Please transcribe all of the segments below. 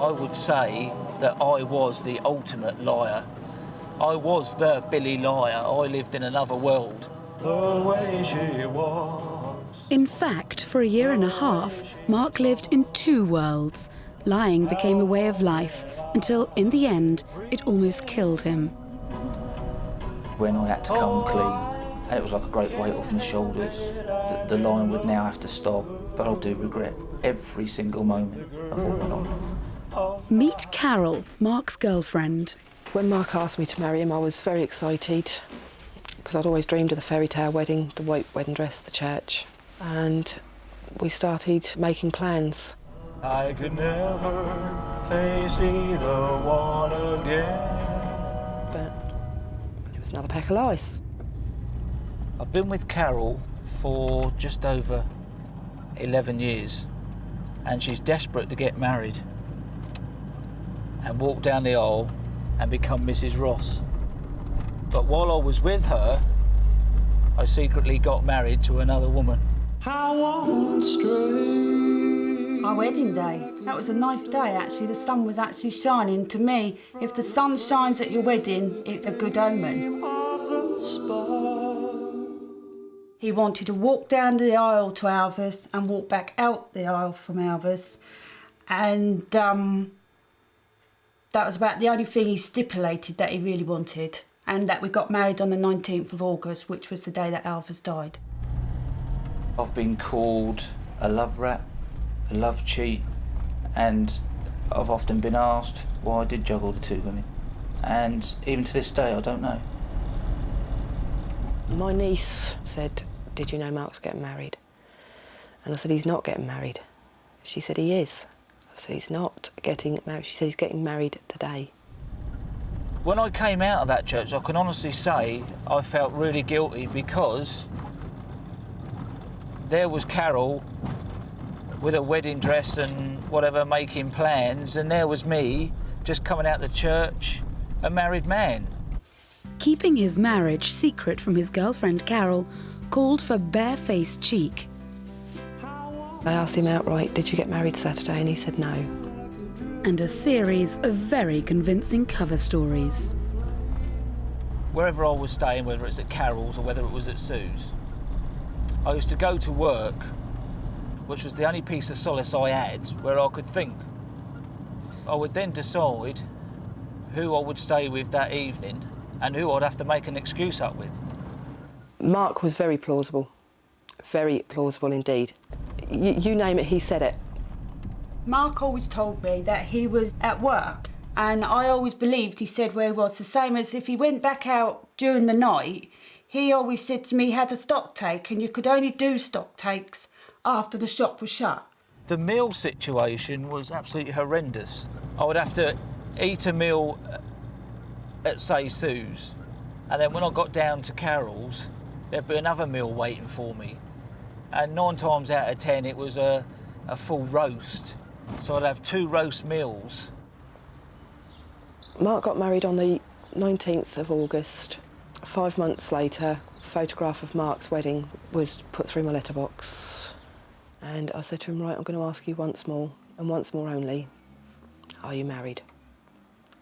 I would say that I was the ultimate liar. I was the Billy liar. I lived in another world. The way she was. In fact, for a year and a half, Mark lived in two worlds. Lying became a way of life until, in the end, it almost killed him. When I had to come clean, and it was like a great weight off my shoulders, the lying would now have to stop, but I do regret every single moment of what went on. Meet Carol, Mark's girlfriend. When Mark asked me to marry him, I was very excited because I'd always dreamed of the fairy tale wedding, the white wedding dress, the church, and we started making plans. I could never face either one again. But it was another pack of lies. I've been with Carol for just over 11 years, and she's desperate to get married and walk down the aisle and become Mrs. Ross. But while I was with her, I secretly got married to another woman. Our wedding day, that was a nice day actually. The sun was actually shining. To me, if the sun shines at your wedding, it's a good omen. He wanted to walk down the aisle to ours and walk back out the aisle from ours. And that was about the only thing he stipulated that he really wanted, and that we got married on the 19th of August, which was the day that Alva's died. I've been called a love rat, a love cheat, and I've often been asked why I did juggle the two women. And even to this day, I don't know. My niece said, "Did you know Mark's getting married?" And I said, "He's not getting married." She said, "He is." I said, "He's not getting married." She said, "He's getting married today." When I came out of that church, I can honestly say I felt really guilty because there was Carol with a wedding dress and whatever, making plans, and there was me just coming out of the church, a married man. Keeping his marriage secret from his girlfriend Carol called for barefaced cheek. I asked him outright, "Did you get married Saturday?" And he said no. And a series of very convincing cover stories. Wherever I was staying, whether it's at Carol's or whether it was at Sue's, I used to go to work, which was the only piece of solace I had where I could think. I would then decide who I would stay with that evening and who I'd have to make an excuse up with. Mark was very plausible indeed. You name it, he said it. Mark always told me that he was at work, and I always believed he said where he was, the same as if he went back out during the night. He always said to me he had a stock take, and you could only do stock takes after the shop was shut. The meal situation was absolutely horrendous. I would have to eat a meal at, say, Sue's, and then when I got down to Carol's, there'd be another meal waiting for me. And 9 times out of 10, it was a full roast. So I'd have 2 roast meals. Mark got married on the 19th of August. 5 months later, a photograph of Mark's wedding was put through my letterbox. And I said to him, "Right, I'm going to ask you once more, and once more only, are you married?"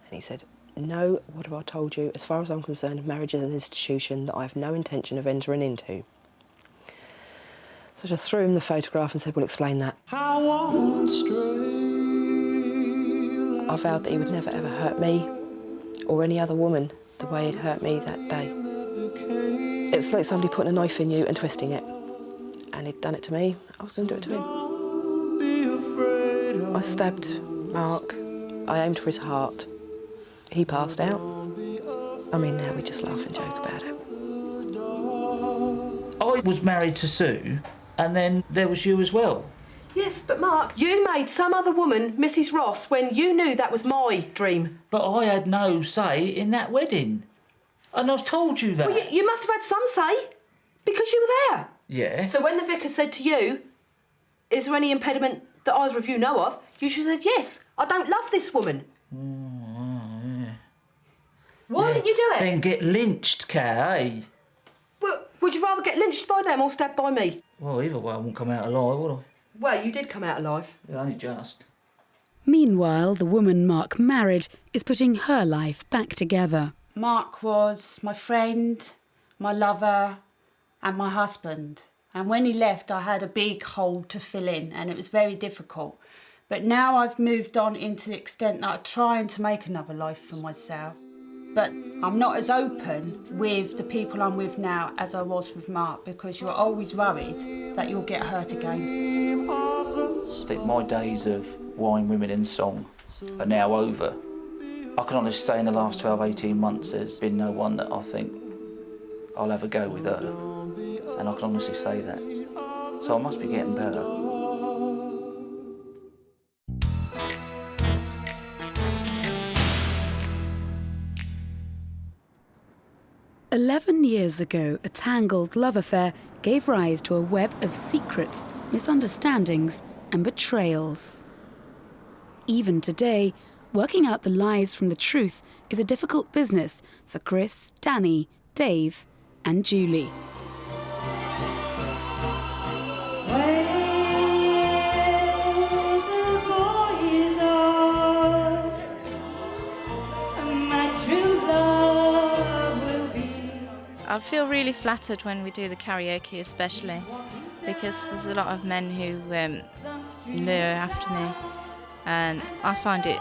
And he said, "No, what have I told you? As far as I'm concerned, marriage is an institution that I have no intention of entering into." So I just threw him the photograph and said, "We'll explain that." I vowed that he would never ever hurt me or any other woman the way it hurt me that day. It was like somebody putting a knife in you and twisting it. And he'd done it to me, I was going to do it to him. I stabbed Mark, I aimed for his heart. He passed out. I mean, now we just laugh and joke about it. I was married to Sue, and then there was you as well. Yes, but Mark, you made some other woman Mrs. Ross when you knew that was my dream. But I had no say in that wedding. And I've told you that. Well, you must have had some say, because you were there. Yeah. So when the vicar said to you, "Is there any impediment that either of you know of?" you should have said, "Yes, I don't love this woman." Yeah. Why didn't you do it? Then get lynched, Kay. Well, would you rather get lynched by them or stabbed by me? Well, either way I won't come out alive, would I? Well, you did come out alive. Yeah, only just. Meanwhile, the woman Mark married is putting her life back together. Mark was my friend, my lover and my husband. And when he left, I had a big hole to fill in and it was very difficult. But now I've moved on into the extent that I'm trying to make another life for myself. But I'm not as open with the people I'm with now as I was with Mark, because you're always worried that you'll get hurt again. I think my days of wine, women and song are now over. I can honestly say in the last 12, 18 months there's been no one that I think I'll have a go with her. And I can honestly say that. So I must be getting better. 11 years ago, a tangled love affair gave rise to a web of secrets, misunderstandings and betrayals. Even today, working out the lies from the truth is a difficult business for Chris, Danny, Dave and Julie. I feel really flattered when we do the karaoke, especially because there's a lot of men who lure after me, and I find it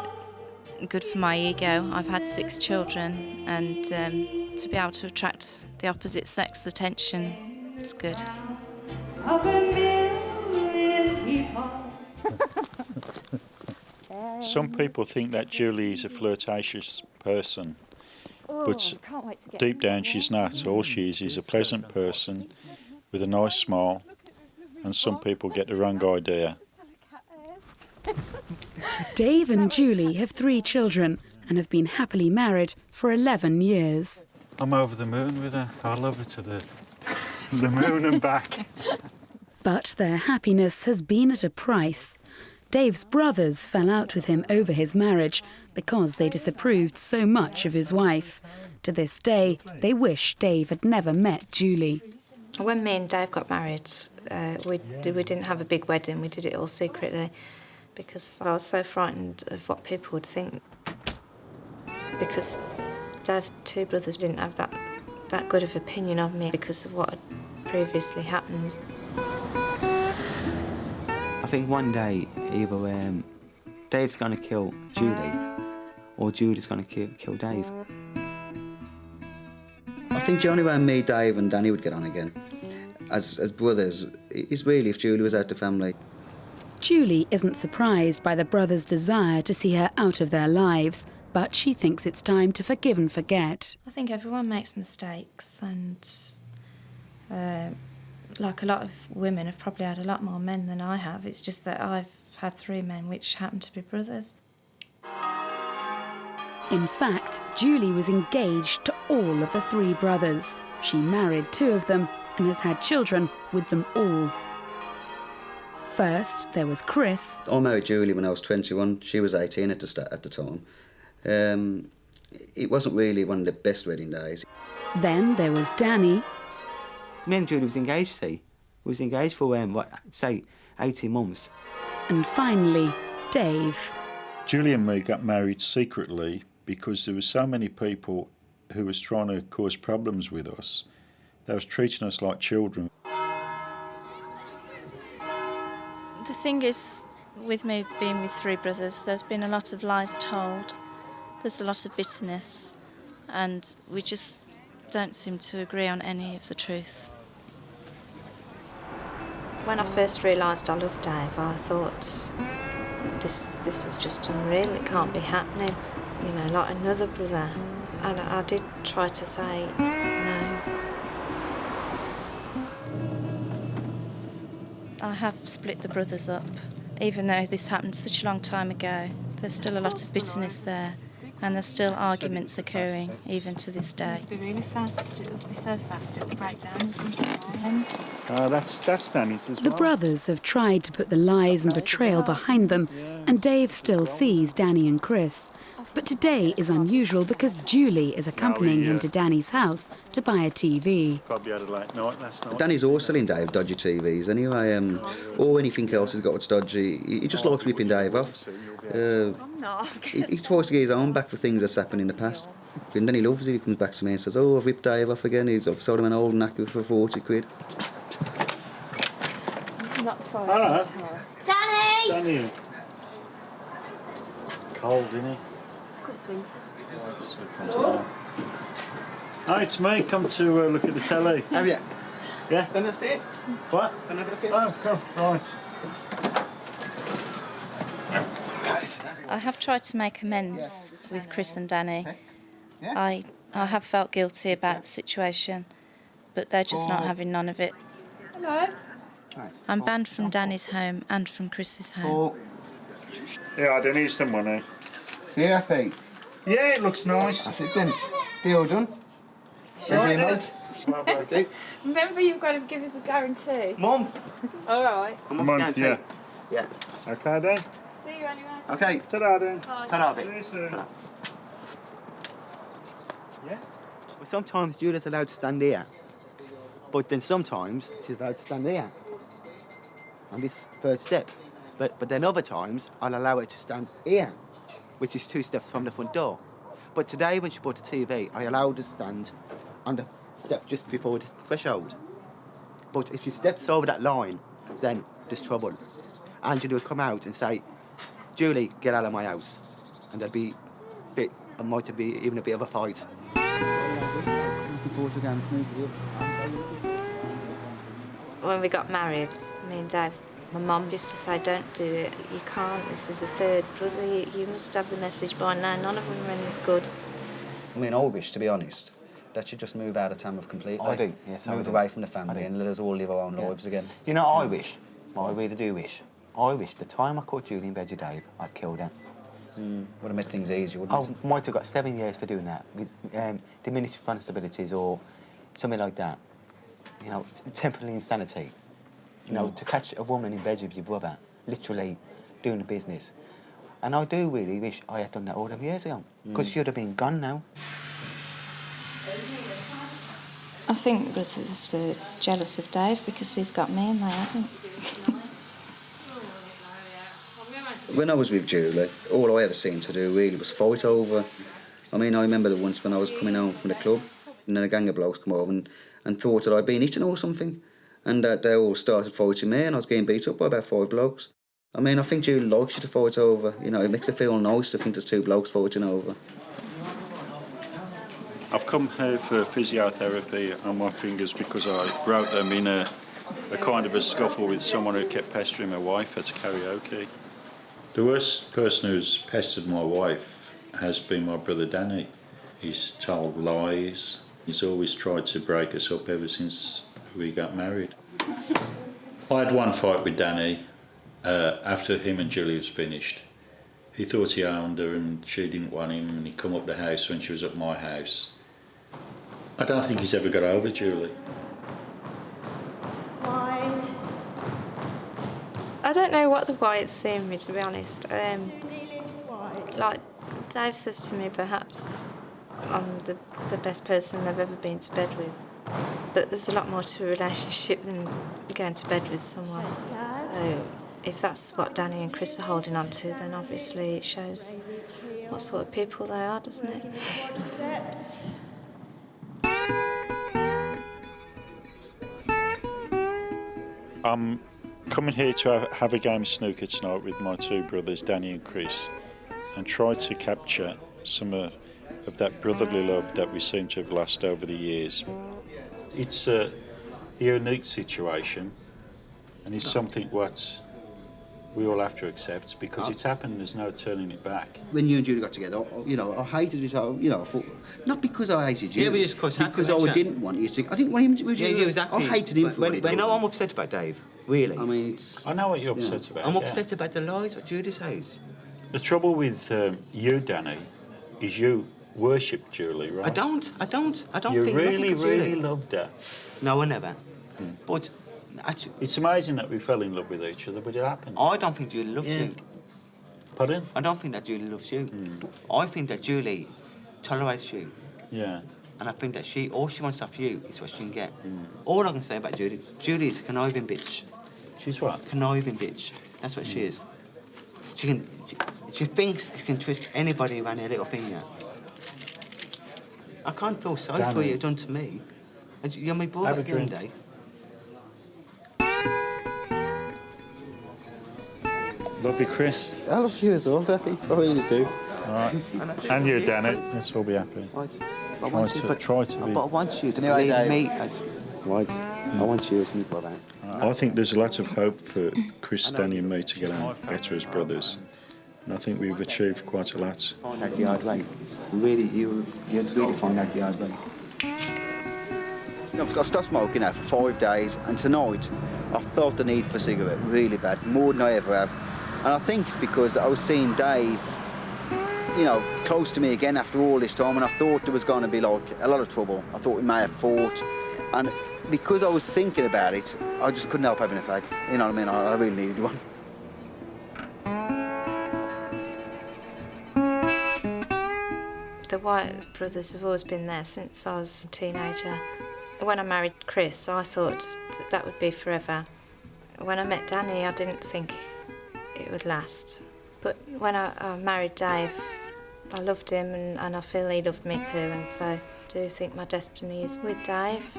good for my ego. I've had 6 children, and to be able to attract the opposite sex attention, it's good. Some people think that Julie is a flirtatious person. But deep down she's not. All she is a pleasant person with a nice smile, and some people get the wrong idea. Dave and Julie have 3 children and have been happily married for 11 years. I'm over the moon with her. I love her to the moon and back. But their happiness has been at a price. Dave's brothers fell out with him over his marriage because they disapproved so much of his wife. To this day, they wish Dave had never met Julie. When me and Dave got married, we didn't have a big wedding. We did it all secretly because I was so frightened of what people would think. Because Dave's 2 brothers didn't have that good of opinion of me because of what had previously happened. I think one day either Dave's going to kill Julie or Julie's going to kill Dave. I think the only way me, Dave and Danny would get on again as brothers is really if Julie was out the family. Julie isn't surprised by the brothers' desire to see her out of their lives, but she thinks it's time to forgive and forget. I think everyone makes mistakes, and like a lot of women have probably had a lot more men than I have. It's just that I've had 3 men which happen to be brothers. In fact, Julie was engaged to all of the 3 brothers. She married 2 of them and has had children with them all. First, there was Chris. I married Julie when I was 21. She was 18 at the time. It wasn't really one of the best wedding days. Then there was Danny. Me and Julie was engaged, see. We was engaged for, 18 months. And finally, Dave. Julie and me got married secretly because there were so many people who was trying to cause problems with us. They was treating us like children. The thing is, with me being with 3 brothers, there's been a lot of lies told. There's a lot of bitterness, and we just don't seem to agree on any of the truth. When I first realised I loved Dave, I thought, this is just unreal, it can't be happening, you know, like another brother. And I did try to say no. I have split the brothers up. Even though this happened such a long time ago, there's still a lot of bitterness there, and there's still arguments occurring even to this day. It'll be really fast, it'll be so fast it'll break down into silence. That's Danny's as well. The brothers have tried to put the lies and betrayal behind them, and Dave still sees Danny and Chris. But today is unusual because Julie is accompanying him to Danny's house to buy a TV. Probably had a late night last night. Danny's always selling Dave dodgy TVs anyway, or anything else he's got that's dodgy. He just likes ripping Dave off. I'm not. He tries to get his own back for things that's happened in the past. And then he loves it. He comes back to me and says, "Oh, I've ripped Dave off again. I've sold him an old knacker for 40 quid." Not for Hello. Danny! Danny. Cold, isn't it? Because it's winter. So it comes down. Hi, it's me. Come to look at the telly. Have you? Yeah? Can I see it? What? Can I have a look at it? Oh, come. Right. I have tried to make amends with Chris and Danny. Yeah. I have felt guilty about the situation, but they're just not having none of it. Hello. I'm banned from Danny's home and from Chris's home. Yeah, I don't need some money. You happy? Yeah, it looks nice. That's it then. Deal done. Remember, you've got to give us a guarantee. Mum. All right. I'm off Month, guarantee. yeah. Yeah. Okay, then. See you anyway. Okay. Ta-da, then. Ta-ra, See babe. you soon. Ta-ra. Yeah? Well, sometimes Judith's allowed to stand here, but then sometimes she's allowed to stand here on this third step. But then other times I'll allow her to stand here, which is 2 steps from the front door. But today when she bought the TV, I allowed her to stand on the step just before the threshold. But if she steps over that line, then there's trouble. Angela would come out and say, "Julie, get out of my house," and there'd be might be even a bit of a fight. When we got married, me and Dave, my mum used to say, "Don't do it, you can't, this is a third brother, you must have the message by now, none of them are any good." I mean, I wish, to be honest, that you just move out of Tamworth completely. I do, yes, I Move do. away from the family and let us all live our own lives again. You know, I really do wish, the time I caught Julie in bed with Dave, I'd killed her. Would have made things easier, wouldn't it? I might have got 7 years for doing that, with diminished responsibilities or something like that. You know, temporary insanity. You know, to catch a woman in bed with your brother, literally doing the business. And I do really wish I had done that all them years ago, because she would have been gone now. I think brothers are jealous of Dave because he's got me and they haven't. When I was with Julie, all I ever seemed to do really was fight over. I mean, I remember the once when I was coming home from the club, and then a gang of blokes come over and thought that I'd been eaten or something. And they all started fighting me, and I was getting beat up by about 5 blokes. I mean, I think Julie likes you to fight over. You know, it makes her feel nice to think there's 2 blokes fighting over. I've come here for physiotherapy on my fingers because I broke them in a kind of a scuffle with someone who kept pestering my wife at karaoke. The worst person who's pestered my wife has been my brother Danny. He's told lies. He's always tried to break us up ever since we got married. I had one fight with Danny after him and Julie was finished. He thought he owned her and she didn't want him, and he come up the house when she was at my house. I don't think he's ever got over Julie. I don't know what the whites see in me, to be honest. Like Dave says to me, perhaps I'm the best person they've ever been to bed with. But there's a lot more to a relationship than going to bed with someone. So if that's what Danny and Chris are holding on to, then obviously it shows what sort of people they are, doesn't it? I'm coming here to have a game of snooker tonight with my 2 brothers, Danny and Chris, and try to capture some of that brotherly love that we seem to have lost over the years. It's a unique situation, and it's something what we all have to accept because it's happened. There's no turning it back. When you and Julie got together, you know, I hated it. You know, I thought, not because I hated you, Yeah, but it's 'cause because happy, I didn't want you to. I didn't want him to. I hated him for what he did. You know, I'm upset about Dave. Really. I mean, it's. I know what you're upset about. I'm upset about the lies what Judy says. The trouble with you, Danny, is you worship Julie, right? I don't You think really, nothing of Julie. really loved her. No, I never. But actually, It's amazing that we fell in love with each other, but it happened. I don't think Julie loves you. Pardon? I don't think that Julie loves you. I think that Julie tolerates you. Yeah. And I think that all she wants off you is what she can get. All I can say about Julie is a conniving bitch. She's what? Conniving bitch. That's what she is. She thinks she can trust anybody around her little finger. I can't feel sorry for what you've done to me. And you're my brother at the end of the day. Love you, Chris. I love you as well, Daddy. I really do. All right. And you, Danny. Let's all be happy. Right. Try to be. But I want you to Anyway, believe Dave. me as... Right. I want you as my brother. I think there's a lot of hope for Chris, Danny and me to get on better as brothers. And I think we've achieved quite a lot. Find out the hard way. Really, you really find out the hard way. I've stopped smoking now for 5 days, and tonight I felt the need for a cigarette really bad, more than I ever have. And I think it's because I was seeing Dave, you know, close to me again after all this time, and I thought there was going to be like a lot of trouble. I thought we may have fought, and because I was thinking about it, I just couldn't help having a fag. You know what I mean? I really needed one. The White brothers have always been there since I was a teenager. When I married Chris, I thought that would be forever. When I met Danny, I didn't think it would last. But when I married Dave, I loved him and I feel he loved me too, and so I do think my destiny is with Dave.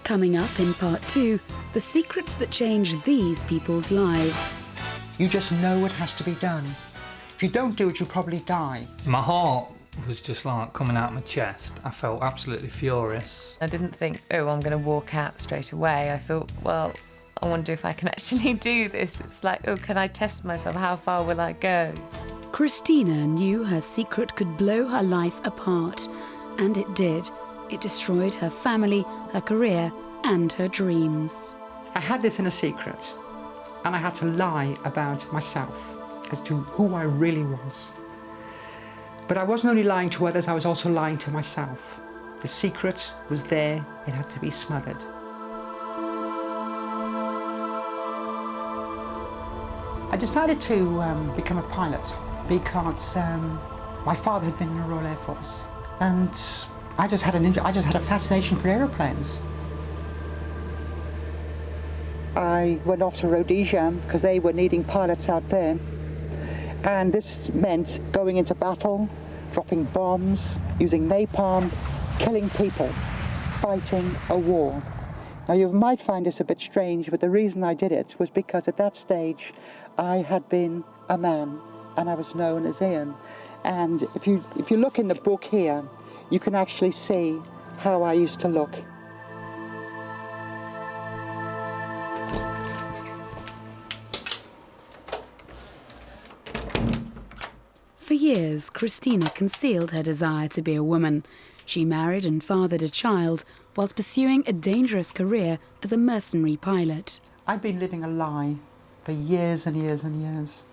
Coming up in part 2, the secrets that change these people's lives. You just know it has to be done. If you don't do it, you'll probably die. My heart was just like coming out of my chest. I felt absolutely furious. I didn't think, oh, I'm going to walk out straight away. I thought, well, I wonder if I can actually do this. It's like, oh, can I test myself? How far will I go? Christina knew her secret could blow her life apart, and it did. It destroyed her family, her career, and her dreams. I had this in a secret, and I had to lie about myself as to who I really was. But I wasn't only lying to others, I was also lying to myself. The secret was there, it had to be smothered. I decided to become a pilot because my father had been in the Royal Air Force, and I just had a fascination for aeroplanes. I went off to Rhodesia because they were needing pilots out there, and this meant going into battle, dropping bombs, using napalm, killing people, fighting a war. Now you might find this a bit strange, but the reason I did it was because at that stage I had been a man and I was known as Ian. And if you look in the book here, you can actually see how I used to look. For years, Christina concealed her desire to be a woman. She married and fathered a child whilst pursuing a dangerous career as a mercenary pilot. I'd been living a lie for years and years and years.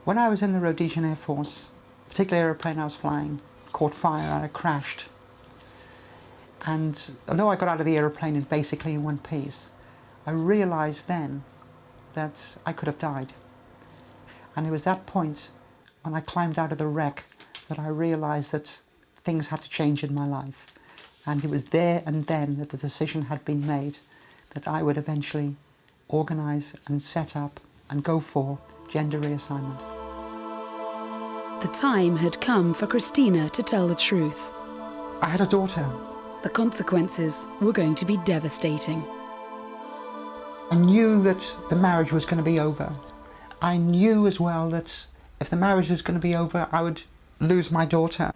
When I was in the Rhodesian Air Force, a particular aeroplane I was flying caught fire and it crashed. And although I got out of the aeroplane in basically in one piece, I realised then that I could have died. And it was that point when I climbed out of the wreck that I realised that things had to change in my life. And it was there and then that the decision had been made that I would eventually organise and set up and go for gender reassignment. The time had come for Christina to tell the truth. I had a daughter. The consequences were going to be devastating. I knew that the marriage was going to be over. I knew as well that if the marriage was going to be over, I would lose my daughter.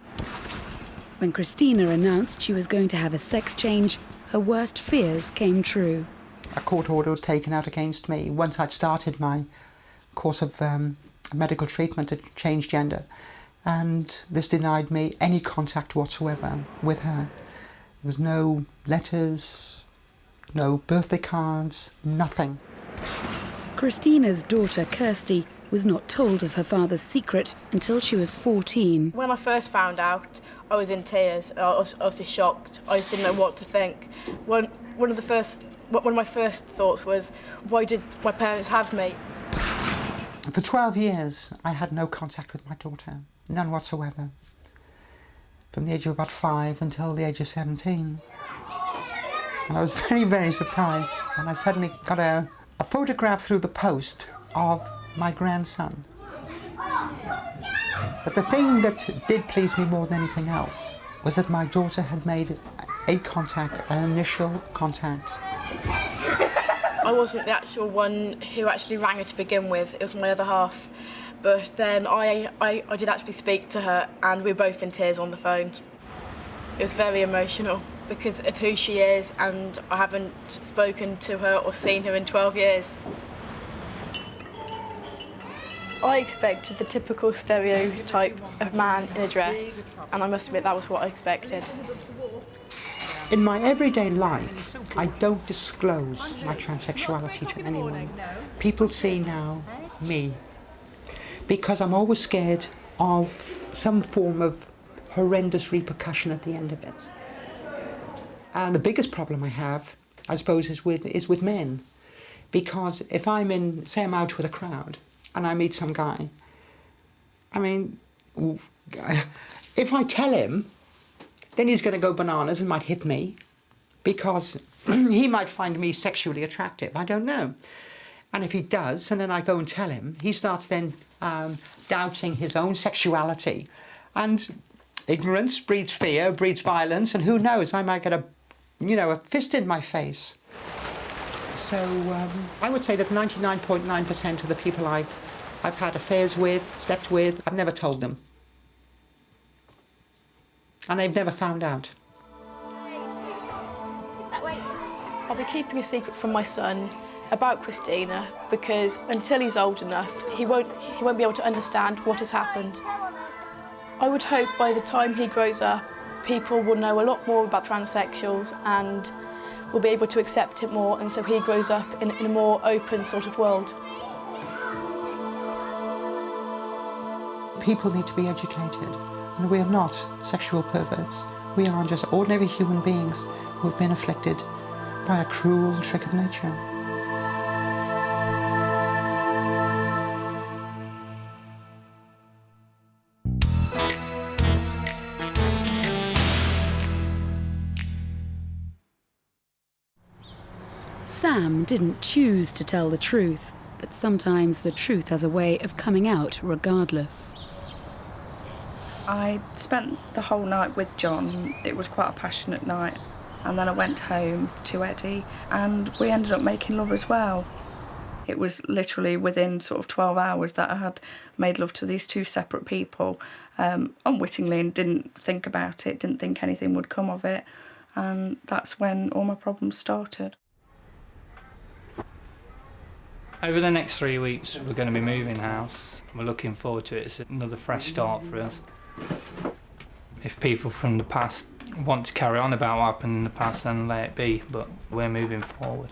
When Christina announced she was going to have a sex change, her worst fears came true. A court order was taken out against me once I'd started my course of medical treatment to change gender, and this denied me any contact whatsoever with her. There was no letters, no birthday cards, nothing. Christina's daughter, Kirsty, was not told of her father's secret until she was 14. When I first found out, I was in tears. I was just shocked. I just didn't know what to think. One of my first thoughts was, why did my parents have me? For 12 years, I had no contact with my daughter, none whatsoever. From the age of about 5 until the age of 17. And I was very, very surprised when I suddenly got a photograph through the post of my grandson. But the thing that did please me more than anything else was that my daughter had made a contact, an initial contact. I wasn't the actual one who actually rang her to begin with, it was my other half. But then I did actually speak to her and we were both in tears on the phone. It was very emotional because of who she is and I haven't spoken to her or seen her in 12 years. I expected the typical stereotype of man in a dress, and I must admit that was what I expected. In my everyday life, I don't disclose my transsexuality to anyone. People see now me, because I'm always scared of some form of horrendous repercussion at the end of it. And the biggest problem I have, I suppose, is with men, because if I'm in, say I'm out with a crowd, and I meet some guy, I mean, if I tell him, then he's going to go bananas and might hit me because he might find me sexually attractive. I don't know. And if he does, and then I go and tell him, he starts then doubting his own sexuality. And ignorance breeds fear, breeds violence, and who knows, I might get a fist in my face. So I would say that 99.9% of the people I've had affairs with, slept with, I've never told them. And they've never found out. I'll be keeping a secret from my son about Christina because until he's old enough, he won't be able to understand what has happened. I would hope by the time he grows up, people will know a lot more about transsexuals and will be able to accept it more, and so he grows up in a more open sort of world. People need to be educated, and we are not sexual perverts. We are just ordinary human beings who have been afflicted by a cruel trick of nature. Sam didn't choose to tell the truth, but sometimes the truth has a way of coming out regardless. I spent the whole night with John. It was quite a passionate night. And then I went home to Eddie and we ended up making love as well. It was literally within sort of 12 hours that I had made love to these two separate people, unwittingly, and didn't think about it, didn't think anything would come of it. And that's when all my problems started. Over the next 3 weeks, we're going to be moving house. We're looking forward to it. It's another fresh start for us. If people from the past want to carry on about what happened in the past, then let it be, but we're moving forward.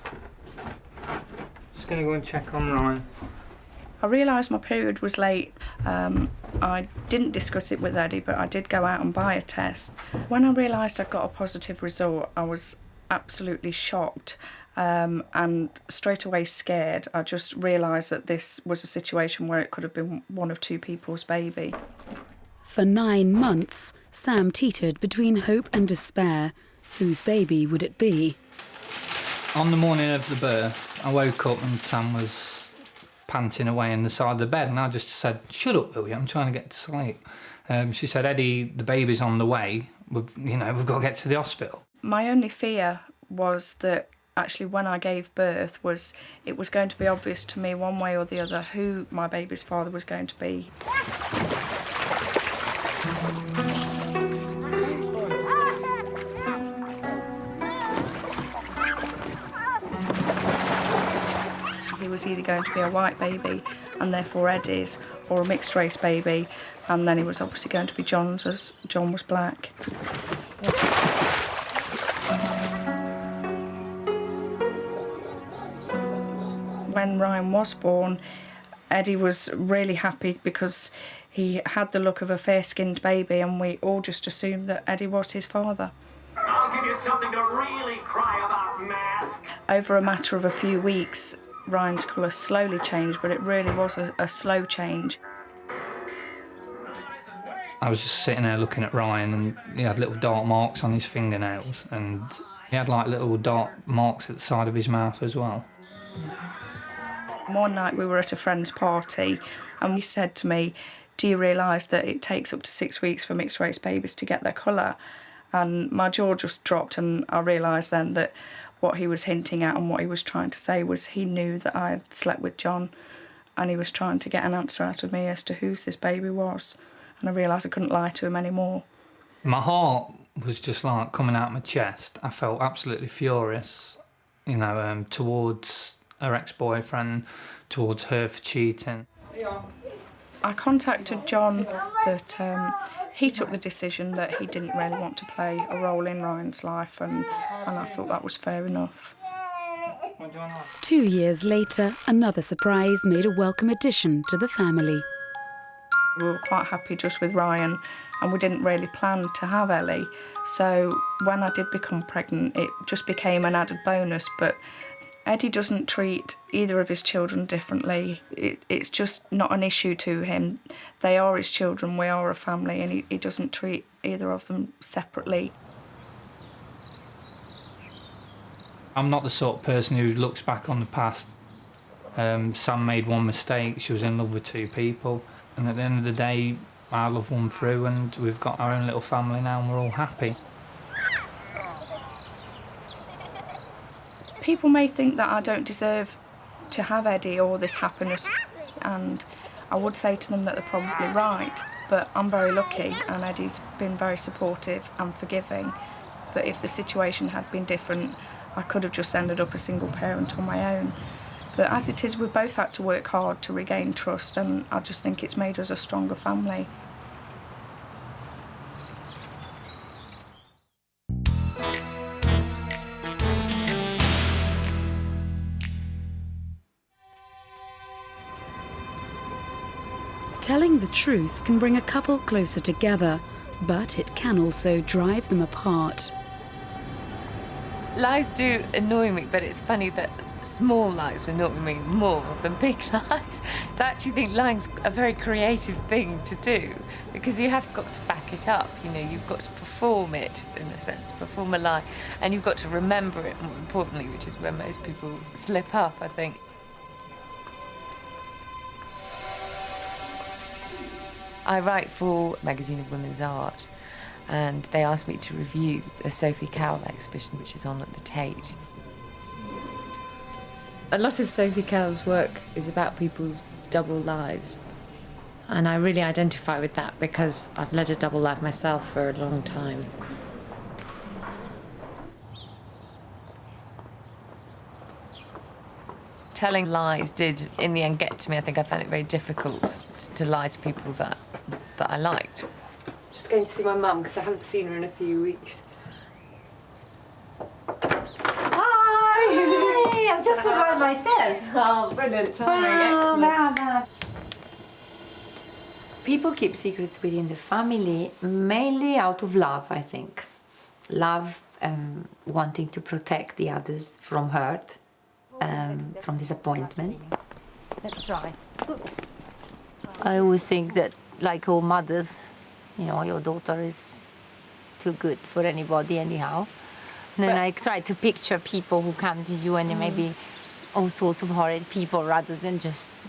Just going to go and check on Ryan. I realised my period was late. I didn't discuss it with Eddie, but I did go out and buy a test. When I realised I got a positive result, I was absolutely shocked. And straight away scared. I just realised that this was a situation where it could have been one of two people's baby. For 9 months, Sam teetered between hope and despair. Whose baby would it be? On the morning of the birth, I woke up and Sam was panting away in the side of the bed, and I just said, "Shut up, Louie, I'm trying to get to sleep." She said, "Eddie, the baby's on the way. We've got to get to the hospital." My only fear was that actually when I gave birth it was going to be obvious to me one way or the other who my baby's father was going to be. He was either going to be a white baby and therefore Eddie's, or a mixed race baby, and then he was obviously going to be John's as John was black. When Ryan was born, Eddie was really happy because he had the look of a fair-skinned baby, and we all just assumed that Eddie was his father. I'll give you something to really cry about, Mask. Over a matter of a few weeks, Ryan's colour slowly changed, but it really was a slow change. I was just sitting there looking at Ryan, and he had little dark marks on his fingernails, and he had like little dark marks at the side of his mouth as well. One night we were at a friend's party and he said to me, do you realise that it takes up to 6 weeks for mixed-race babies to get their colour? And my jaw just dropped, and I realised then that what he was hinting at and what he was trying to say was he knew that I had slept with John, and he was trying to get an answer out of me as to whose this baby was. And I realised I couldn't lie to him anymore. My heart was just like coming out of my chest. I felt absolutely furious, you know, towards her ex-boyfriend, towards her for cheating. I contacted John, but he took the decision that he didn't really want to play a role in Ryan's life, and I thought that was fair enough. 2 years later, another surprise made a welcome addition to the family. We were quite happy just with Ryan, and we didn't really plan to have Ellie. So when I did become pregnant, it just became an added bonus. But Eddie doesn't treat either of his children differently. It's just not an issue to him. They are his children, we are a family, and he doesn't treat either of them separately. I'm not the sort of person who looks back on the past. Sam made one mistake, she was in love with 2 people, and at the end of the day, our love won through, and we've got our own little family now, and we're all happy. People may think that I don't deserve to have Eddie or this happiness, and I would say to them that they're probably right, but I'm very lucky, and Eddie's been very supportive and forgiving. But if the situation had been different, I could have just ended up a single parent on my own. But as it is, we've both had to work hard to regain trust, and I just think it's made us a stronger family. Telling the truth can bring a couple closer together, but it can also drive them apart. Lies do annoy me, but it's funny that small lies annoy me more than big lies. So I actually think lying's a very creative thing to do, because you have got to back it up, you know, you've got to perform it, in a sense, perform a lie, and you've got to remember it, more importantly, which is where most people slip up, I think. I write for a magazine of women's art, and they asked me to review a Sophie Cowell exhibition which is on at the Tate. A lot of Sophie Cowell's work is about people's double lives, and I really identify with that because I've led a double life myself for a long time. Telling lies did, in the end, get to me. I think I found it very difficult to lie to people that I liked. Just going to see my mum because I haven't seen her in a few weeks. Hi! Hey, I've just arrived myself. Oh, brilliant timing, excellent. People keep secrets within the family, mainly out of love, I think. Love, wanting to protect the others from hurt. From disappointment. Let's try. Oops. I always think that, like all mothers, you know, your daughter is too good for anybody anyhow. And then I try to picture people who come to you and they may be all sorts of horrid people rather than just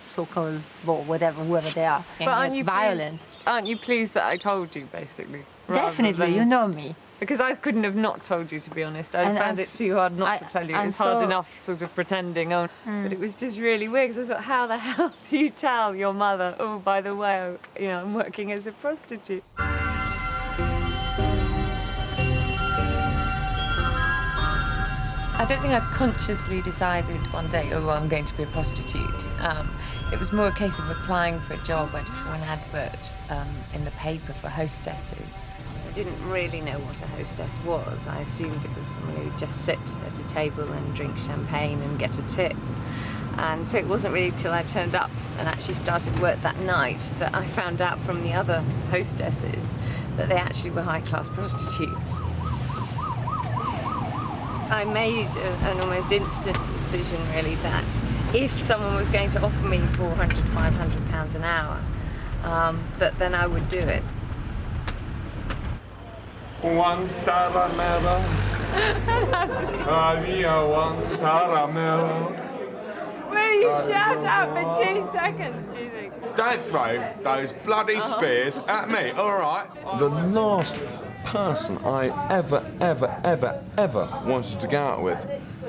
so-called, well, whoever they are. But aren't you violent? Aren't you pleased that I told you, basically? Definitely, you know me. Because I couldn't have not told you, to be honest. I found it too hard not to tell you. It's hard enough sort of pretending. But it was just really weird, because I thought, how the hell do you tell your mother, oh, by the way, you know, I'm working as a prostitute? I don't think I consciously decided one day, oh, I'm going to be a prostitute. It was more a case of applying for a job. I just saw an advert in the paper for hostesses. I didn't really know what a hostess was. I assumed it was someone who would just sit at a table and drink champagne and get a tip. And so it wasn't really till I turned up and actually started work that night that I found out from the other hostesses that they actually were high-class prostitutes. I made an almost instant decision, really, that if someone was going to offer me £400, £500 an hour, that then I would do it. One caramel. One caramel. Where are you shout out for 2 seconds, do you think? Don't throw those bloody spears at me, all right? The last person I ever wanted to go out with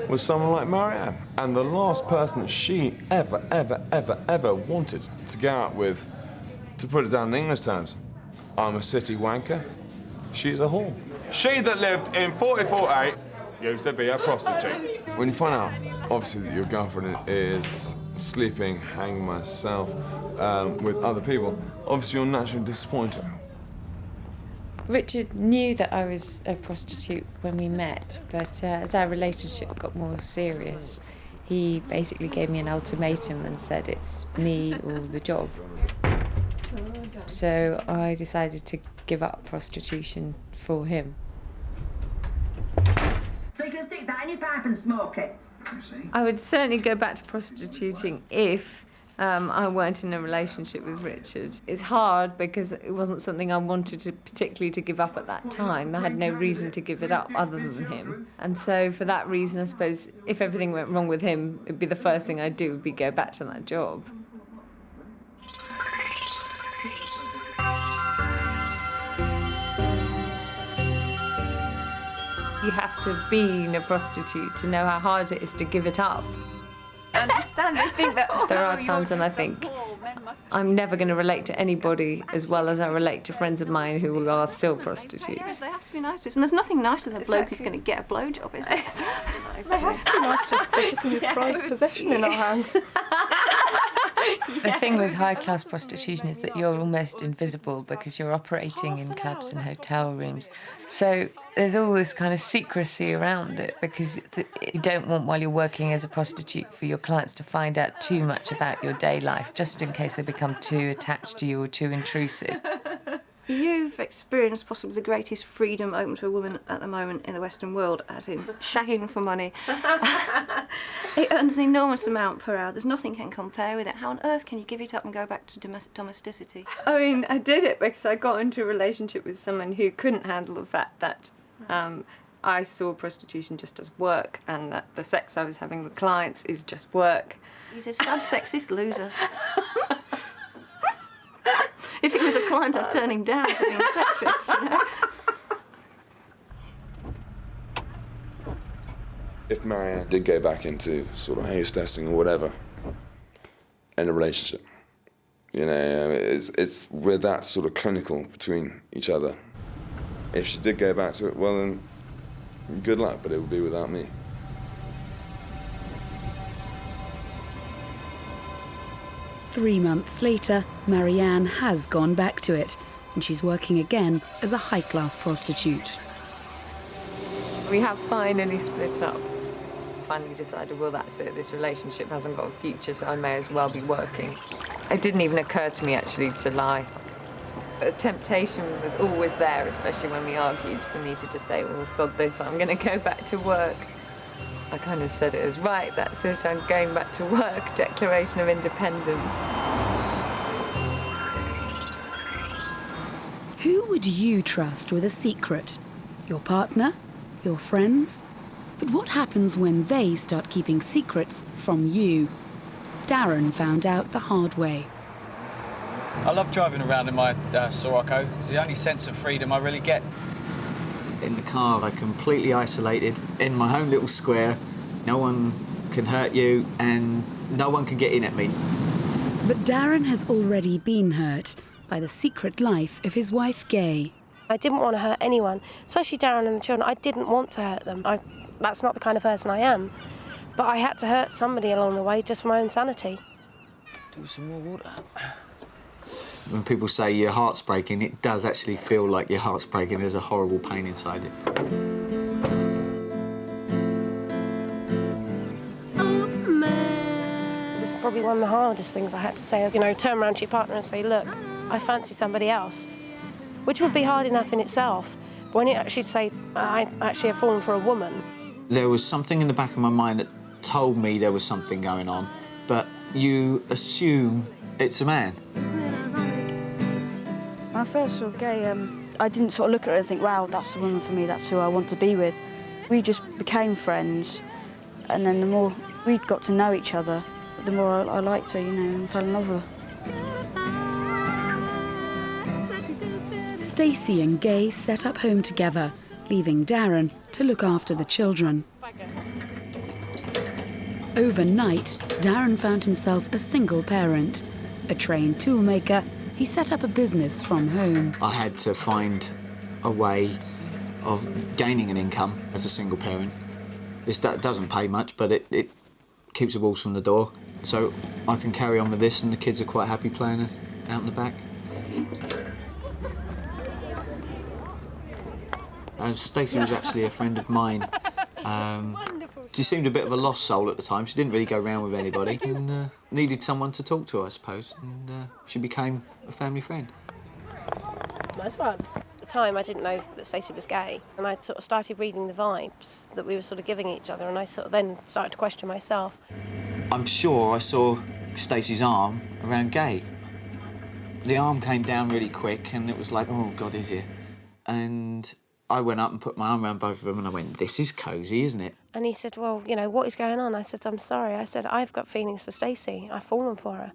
was someone like Marianne. And the last person that she ever wanted to go out with, to put it down in English terms, I'm a city wanker, she's a whore. She that lived in 44A used to be a prostitute. When you find out, obviously, that your girlfriend is sleeping, hanging myself, with other people, obviously you're naturally disappointed. Richard knew that I was a prostitute when we met, but as our relationship got more serious, he basically gave me an ultimatum and said it's me or the job. So I decided to give up prostitution for him. So you can stick that in your pipe and smoke it? I would certainly go back to prostituting if I weren't in a relationship with Richard. It's hard because it wasn't something I wanted to particularly to give up at that time. I had no reason to give it up other than him. And so for that reason, I suppose, if everything went wrong with him, it'd be the first thing I'd do would be go back to that job. You have to have been a prostitute to know how hard it is to give it up. I understand. I think that there are times when I think I'm never going to relate to anybody as well as I relate to friends of mine who are still prostitutes. They have to be nice to us, and there's nothing nicer than a bloke who's going to get a blowjob, is there? They have to be nice to us because they're just a prized possession in our hands. The thing with high-class prostitution is that you're almost invisible because you're operating in clubs and hotel rooms. So there's all this kind of secrecy around it because you don't want, while you're working as a prostitute, for your clients to find out too much about your day life, just in case they become too attached to you or too intrusive. You've experienced possibly the greatest freedom open to a woman at the moment in the Western world, as in shagging for money. It earns an enormous amount per hour. There's nothing can compare with it. How on earth can you give it up and go back to domesticity? I mean, I did it because I got into a relationship with someone who couldn't handle the fact that I saw prostitution just as work and that the sex I was having with clients is just work. He's a sad sexist loser. If he was a client, I'd turn him down for being sexist, you know? If Marianne did go back into sort of hostessing or whatever in a relationship, you know, it's we're that sort of clinical between each other. If she did go back to it, well then, good luck, but it would be without me. Three months later, Marianne has gone back to it, and she's working again as a high-class prostitute. We have finally split up. Finally decided, well, that's it, this relationship hasn't got a future, so I may as well be working. It didn't even occur to me, actually, to lie. The temptation was always there, especially when we argued, for me to just say, well, sod this, I'm going to go back to work. I kind of said it as, right, that's it, I'm going back to work, Declaration of Independence. Who would you trust with a secret? Your partner? Your friends? But what happens when they start keeping secrets from you? Darren found out the hard way. I love driving around in my Sirocco. It's the only sense of freedom I really get. In the car, I'm completely isolated in my own little square. No one can hurt you and no one can get in at me. But Darren has already been hurt by the secret life of his wife, Gay. I didn't want to hurt anyone, especially Darren and the children. I didn't want to hurt them. That's not the kind of person I am. But I had to hurt somebody along the way just for my own sanity. Do some more water. When people say your heart's breaking, it does actually feel like your heart's breaking. There's a horrible pain inside it. It was probably one of the hardest things I had to say is, turn around to your partner and say, look, I fancy somebody else, which would be hard enough in itself. But when you actually say, I actually have fallen for a woman. There was something in the back of my mind that told me there was something going on, but you assume it's a man. When I first saw Gay, I didn't sort of look at her and think, wow, that's the woman for me, that's who I want to be with. We just became friends, and then the more we got to know each other, the more I liked her, you know, and fell in love with her. Stacey and Gay set up home together, leaving Darren to look after the children. Overnight, Darren found himself a single parent. A trained toolmaker, he set up a business from home. I had to find a way of gaining an income as a single parent. That doesn't pay much, but it keeps the wolves from the door. So I can carry on with this, and the kids are quite happy playing out in the back. Stacey was actually a friend of mine. She seemed a bit of a lost soul at the time. She didn't really go around with anybody and needed someone to talk to, I suppose. And she became a family friend. Nice one. At the time, I didn't know that Stacey was gay, and I sort of started reading the vibes that we were sort of giving each other, and I sort of then started to question myself. I'm sure I saw Stacey's arm around Gay. The arm came down really quick, and it was like, oh, God, is it? And I went up and put my arm around both of them, and I went, this is cosy, isn't it? And he said, well, you know, what is going on? I said, I'm sorry. I said, I've got feelings for Stacey. I've fallen for her.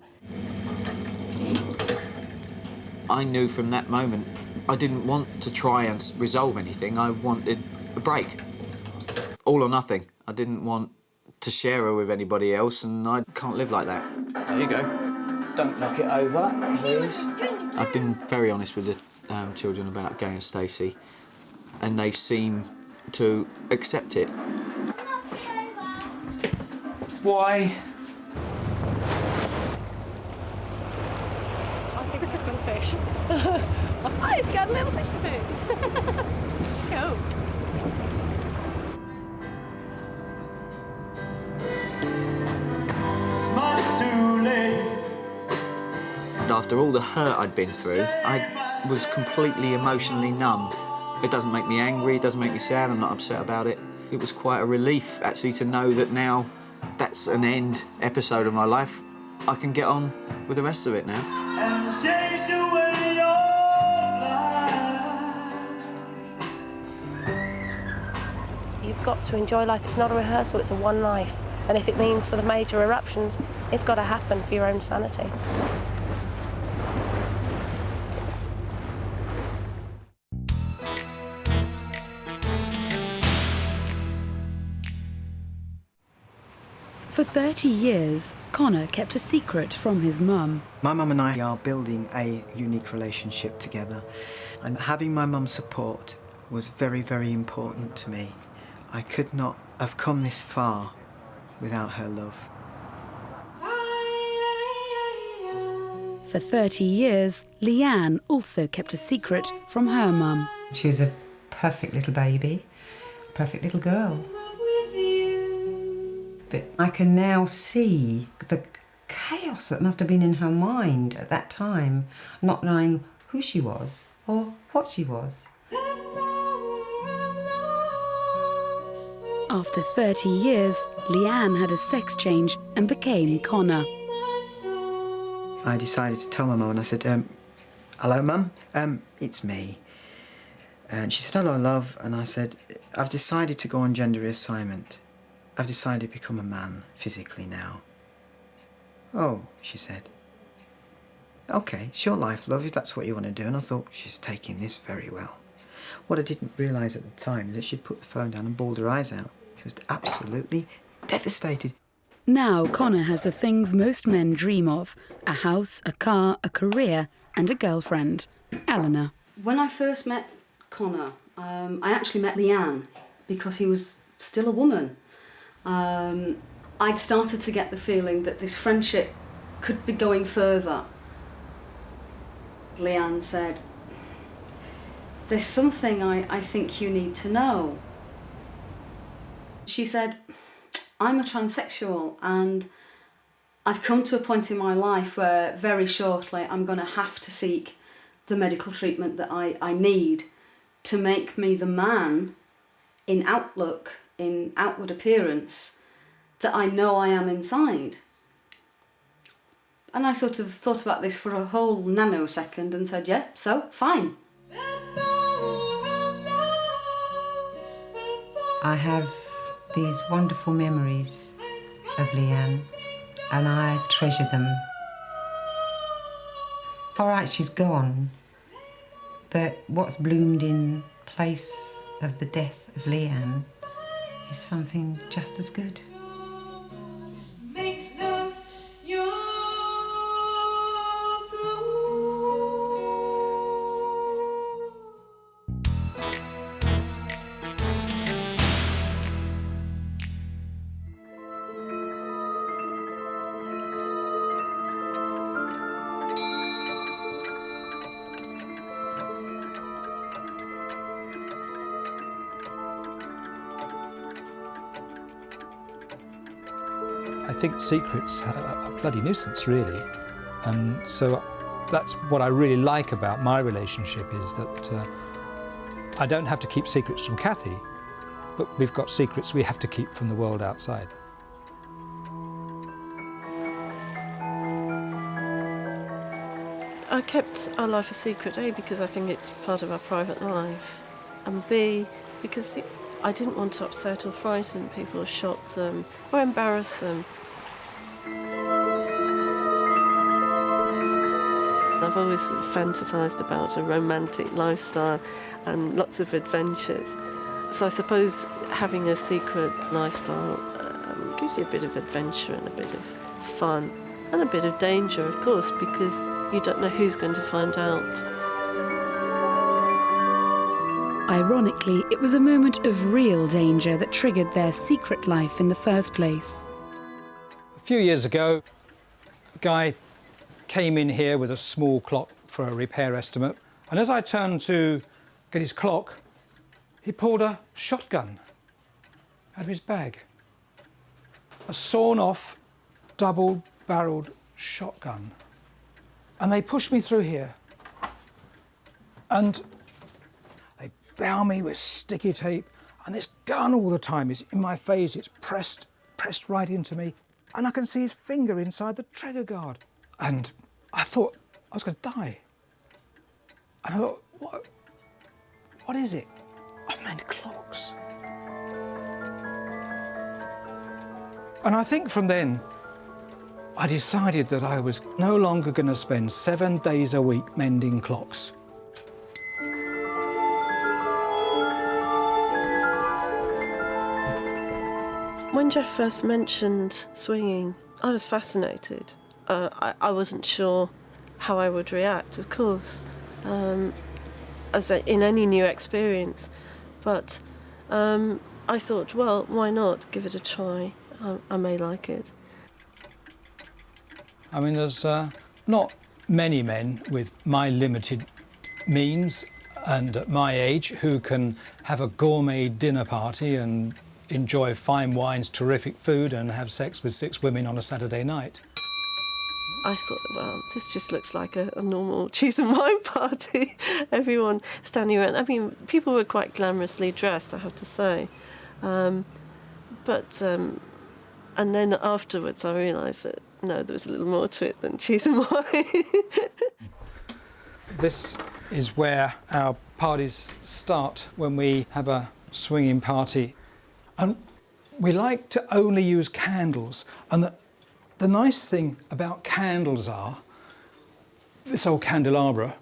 I knew from that moment I didn't want to try and resolve anything. I wanted a break. All or nothing. I didn't want to share her with anybody else, and I can't live like that. There you go. Don't knock it over, please. I've been very honest with the children about Gay and Stacey, and they seem to accept it. Why? I think we've got a fish. Oh, it's got a little fish in it. Cool. After all the hurt I'd been through, I was completely emotionally numb. It doesn't make me angry, it doesn't make me sad, I'm not upset about it. It was quite a relief, actually, to know that now that's an end episode of my life. I can get on with the rest of it now. And change the way You've got to enjoy life. It's not a rehearsal, it's a one life. And if it means sort of major eruptions, it's got to happen for your own sanity. For 30 years, Connor kept a secret from his mum. My mum and I are building a unique relationship together, and having my mum's support was very, very important to me. I could not have come this far without her love. For 30 years, Leanne also kept a secret from her mum. She was a perfect little baby, perfect little girl. But I can now see the chaos that must have been in her mind at that time, not knowing who she was or what she was. After 30 years, Leanne had a sex change and became Connor. I decided to tell my mum, and I said, hello, Mum, it's me. And she said, hello, love, and I said, I've decided to go on gender reassignment. I've decided to become a man physically now. Oh, she said. OK, it's your life, love, if that's what you want to do. And I thought, she's taking this very well. What I didn't realise at the time is that she'd put the phone down and bawled her eyes out. She was absolutely devastated. Now Connor has the things most men dream of: a house, a car, a career and a girlfriend. Eleanor. When I first met Connor, I actually met Leanne because he was still a woman. I'd started to get the feeling that this friendship could be going further. Leanne said, there's something I think you need to know. She said, I'm a transsexual and I've come to a point in my life where very shortly I'm going to have to seek the medical treatment that I need to make me the man in outlook, in outward appearance, that I know I am inside. And I sort of thought about this for a whole nanosecond and said, yeah, so, fine. I have these wonderful memories of Leanne. and I treasure them. All right, she's gone, but what's bloomed in place of the death of Leanne is something just as good. I think secrets are a bloody nuisance, really. And so that's what I really like about my relationship, is that I don't have to keep secrets from Kathy, but we've got secrets we have to keep from the world outside. I kept our life a secret, A, because I think it's part of our private life, and B, because I didn't want to upset or frighten people or shock them or embarrass them. I've always fantasised about a romantic lifestyle and lots of adventures. So I suppose having a secret lifestyle gives you a bit of adventure and a bit of fun and a bit of danger, of course, because you don't know who's going to find out. Ironically, it was a moment of real danger that triggered their secret life in the first place. A few years ago, a guy came in here with a small clock for a repair estimate, and as I turned to get his clock, he pulled a shotgun out of his bag. A sawn-off, double-barrelled shotgun. And they pushed me through here. And they bound me with sticky tape, and this gun all the time is in my face. It's pressed right into me, and I can see his finger inside the trigger guard. And I thought I was going to die. And I thought, what is it? I meant clocks. And I think from then, I decided that I was no longer going to spend 7 days a week mending clocks. When Jeff first mentioned swinging, I was fascinated. I wasn't sure how I would react, of course, as in any new experience. But I thought, well, why not give it a try? I may like it. I mean, there's not many men with my limited means and at my age who can have a gourmet dinner party and enjoy fine wines, terrific food, and have sex with 6 women on a Saturday night. I thought, well, this just looks like a normal cheese and wine party. Everyone standing around. I mean, people were quite glamorously dressed, I have to say. And then afterwards I realised that, no, there was a little more to it than cheese and wine. This is where our parties start when we have a swinging party. And we like to only use candles. And the nice thing about candles are, this old candelabra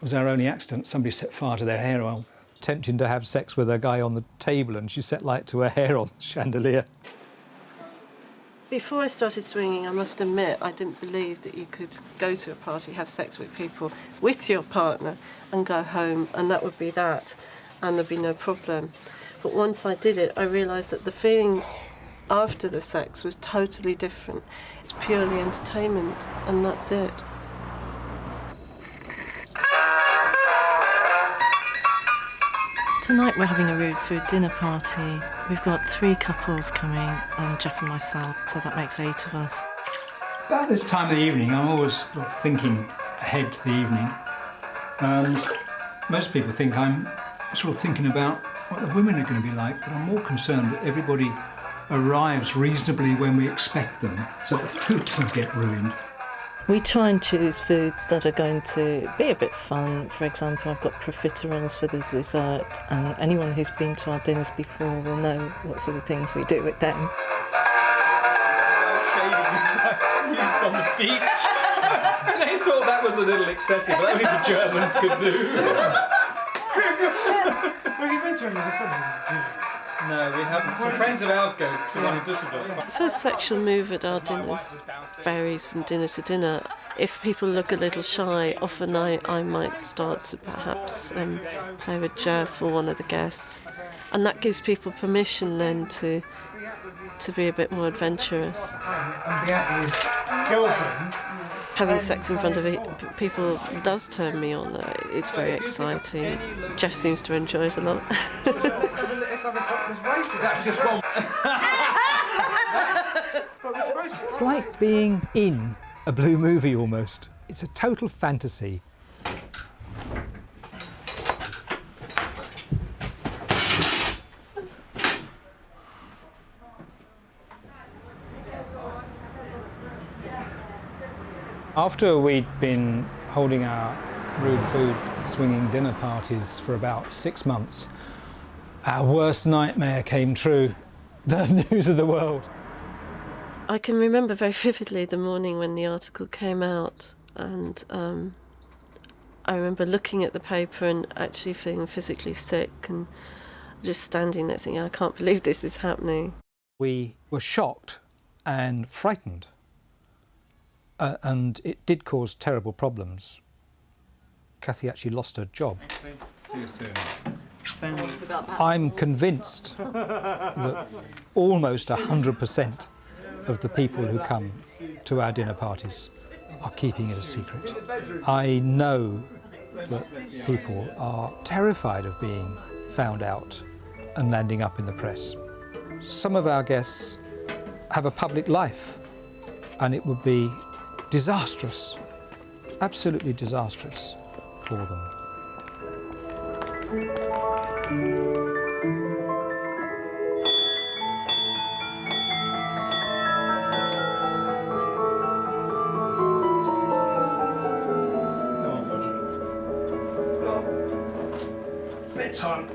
was our only accident. Somebody set fire to their hair oil, attempting to have sex with a guy on the table, and she set light to her hair on the chandelier. Before I started swinging, I must admit, I didn't believe that you could go to a party, have sex with people, with your partner, and go home, and that would be that, and there'd be no problem. But once I did it, I realised that the feeling after the sex was totally different. It's purely entertainment, and that's it. Tonight we're having a road food dinner party. We've got 3 couples coming, and Jeff and myself, so that makes 8 of us. About this time of the evening, I'm always thinking ahead to the evening. And most people think I'm sort of thinking about what the women are going to be like, but I'm more concerned that everybody arrives reasonably when we expect them, so that the food doesn't get ruined. We try and choose foods that are going to be a bit fun. For example, I've got profiteroles for the dessert, and anyone who's been to our dinners before will know what sort of things we do with them. Shading is my each. They thought that was a little excessive, but only the Germans could do. Well, you've been to any of the clubs? No, we haven't. Some friends of ours go to one in Düsseldorf. The first sexual move at our dinners varies from dinner to dinner. If people look a little shy, often I might start to perhaps play with Jeff or one of the guests, and that gives people permission then to be a bit more adventurous. And Beatrice's girlfriend. Having sex in front of people does turn me on. It's very exciting. Jeff seems to enjoy it a lot. That's just one. It's like being in a blue movie almost. It's a total fantasy. After we'd been holding our rude food swinging dinner parties for about 6 months, our worst nightmare came true. The news of the world. I can remember very vividly the morning when the article came out, and I remember looking at the paper and actually feeling physically sick and just standing there thinking, I can't believe this is happening. We were shocked and frightened. And it did cause terrible problems. Kathy actually lost her job. See you soon. I'm convinced that almost 100% of the people who come to our dinner parties are keeping it a secret. I know that people are terrified of being found out and landing up in the press. Some of our guests have a public life, and it would be disastrous, absolutely disastrous for them. Bedtime.